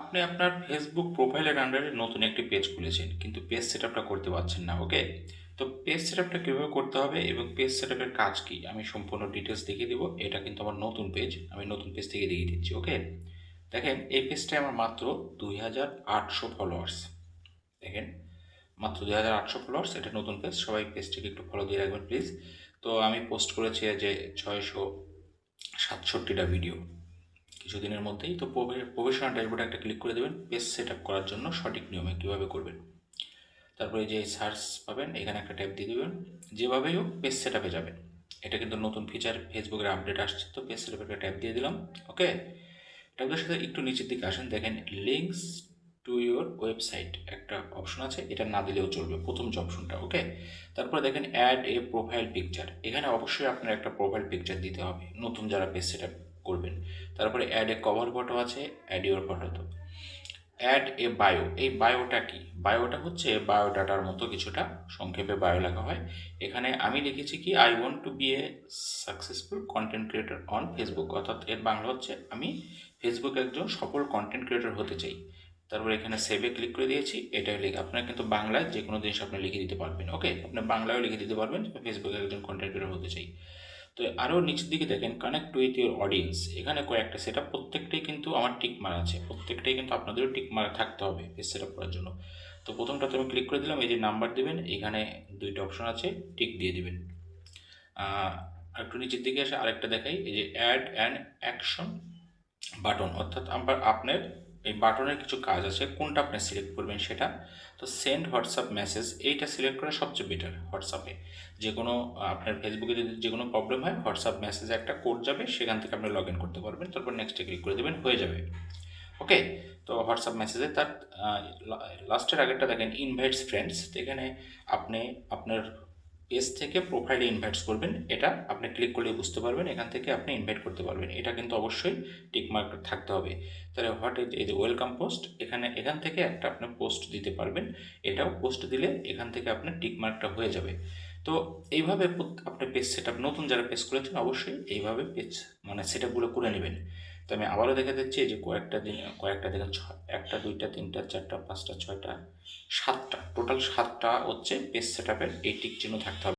আপনি আপনার ফেসবুক প্রোফাইলের আন্ডারে নতুন একটি পেজ খুলেছেন কিন্তু পেজ সেটআপটা করতে পারছেন না। ওকে, তো পেজ সেটআপটা কীভাবে করতে হবে এবং পেজ সেটআপের কাজ কি আমি সম্পূর্ণ ডিটেলস দেখিয়ে দেবো। এটা কিন্তু আমার নতুন পেজ, আমি নতুন পেজ থেকে দেখিয়ে দিচ্ছি। ওকে, দেখেন এই পেজটায় আমার মাত্র 2800 ফলোয়ার্স। দেখেন মাত্র 2800 ফলোয়ার্স, এটা নতুন পেজ। সবাই পেজটিকে একটু ফলো দিয়ে রাখবেন প্লিজ। তো আমি পোস্ট করেছি যে 667টা ভিডিও কিছুদিনের মধ্যেই। তো প্রফেশনাল ড্যাশবোর্ডে একটা ক্লিক করে দেবেন পেজ সেট আপ করার জন্য সঠিক নিয়মে কীভাবে করবেন। তারপরে যে সার্চ পাবেন এখানে একটা ট্যাব দিয়ে দেবেন, যেভাবেই হোক পেজ সেট আপে যাবেন। এটা কিন্তু নতুন ফিচার, ফেসবুকের আপডেট আসছে, তো পেজ সেট আপে একটা ট্যাব দিয়ে দিলাম। ওকে, ট্যাবের সাথে একটু নিচের দিকে আসেন, দেখেন লিঙ্কস টু ইউর ওয়েবসাইট একটা অপশন আছে, এটা না দিলেও চলবে, প্রথম যে অপশনটা। ওকে, তারপরে দেখেন অ্যাড এ প্রোফাইল পিকচার, এখানে অবশ্যই আপনার একটা প্রোফাইল পিকচার দিতে হবে নতুন যারা পেজ সেট আপ করবেন। তারপরে অ্যাড এ কভার ফটো আছে, অ্যাড ইউর ফটো। তো অ্যাড এ বায়ো, এই বায়োটা কি? বায়োটা হচ্ছে বায়োডাটার মতো কিছুটা, সংক্ষেপে বায়ো লেখা হয়। এখানে আমি লিখেছি কি, I want to be a successful content creator on Facebook, অর্থাৎ এর বাংলা হচ্ছে আমি ফেসবুকে একজন সফল কন্টেন্ট ক্রিয়েটর হতে চাই। তারপর এখানে সেভে ক্লিক করে দিয়েছি। এটাই লিখে আপনার কিন্তু বাংলায় যে কোনো জিনিস আপনি লিখে দিতে পারবেন। ওকে, আপনি বাংলায়ও লিখে দিতে পারবেন ফেসবুকে একজন কন্টেন্ট ক্রিয়েটর হতে চাই। তো আরও নিচের দিকে দেখেন কানেক্ট উইথ ইউর অডিয়েন্স, এখানে কয়েকটা সেট আপ, প্রত্যেকটাই কিন্তু আমার টিক মারা আছে, প্রত্যেকটাই কিন্তু আপনাদেরও টিক মারা থাকতে হবে পেজ সেট আপ করার জন্য। তো প্রথমটাতে আমি ক্লিক করে দিলাম, এই যে নাম্বার দেবেন, এখানে দুইটা অপশন আছে, টিক দিয়ে দিবেন। একটু নিচের দিকে এসে আরেকটা দেখাই, এই যে অ্যাড অ্যান্ড অ্যাকশন বাটন, অর্থাৎ আপনার এই বাটনের কিছু কাজ আছে, কোনটা আপনি সিলেক্ট করবেন সেটা। তো সেন্ড হোয়াটসঅ্যাপ মেসেজ, এইটা সিলেক্ট করা সবচেয়ে বেটার। হোয়াটসঅ্যাপে যে কোনো আপনার ফেসবুকে যদি যে কোনো প্রবলেম হয়, হোয়াটসঅ্যাপ মেসেজে একটা কোড যাবে, সেখান থেকে আপনি লগ ইন করতে পারবেন। তারপর নেক্সটে ক্লিক করে দেবেন, হয়ে যাবে। ওকে, তো হোয়াটসঅ্যাপ মেসেজে তার লাস্টের আগেরটা দেখেন ইনভাইটস ফ্রেন্ডস, তো এখানে আপনি আপনার পেজ থেকে প্রোফাইলে ইনভাইটস করবেন, এটা আপনি ক্লিক করলে বুঝতে পারবেন, এখান থেকে আপনি ইনভাইট করতে পারবেন। এটা কিন্তু অবশ্যই টিকমার্ক থাকতে হবে। তাহলে এই যে ওয়েলকাম পোস্ট, এখান থেকে একটা আপনি পোস্ট দিতে পারবেন, এটাও পোস্ট দিলে এখান থেকে আপনার টিকমার্কটা হয়ে যাবে। তো এইভাবে আপনি পেজ সেট আপ, নতুন যারা পেজ করেছেন অবশ্যই এইভাবে পেজ মানে সেট আপগুলো করে নেবেন। তো আমি আবারও দেখা যাচ্ছি যে কয়েকটা দেখেন, একটা দুইটা তিনটা চারটা পাঁচটা ছয়টা সাতটা, টোটাল 7টা হচ্ছে পেজ সেট আপের এই টিক চিহ্ন থাকতে হবে।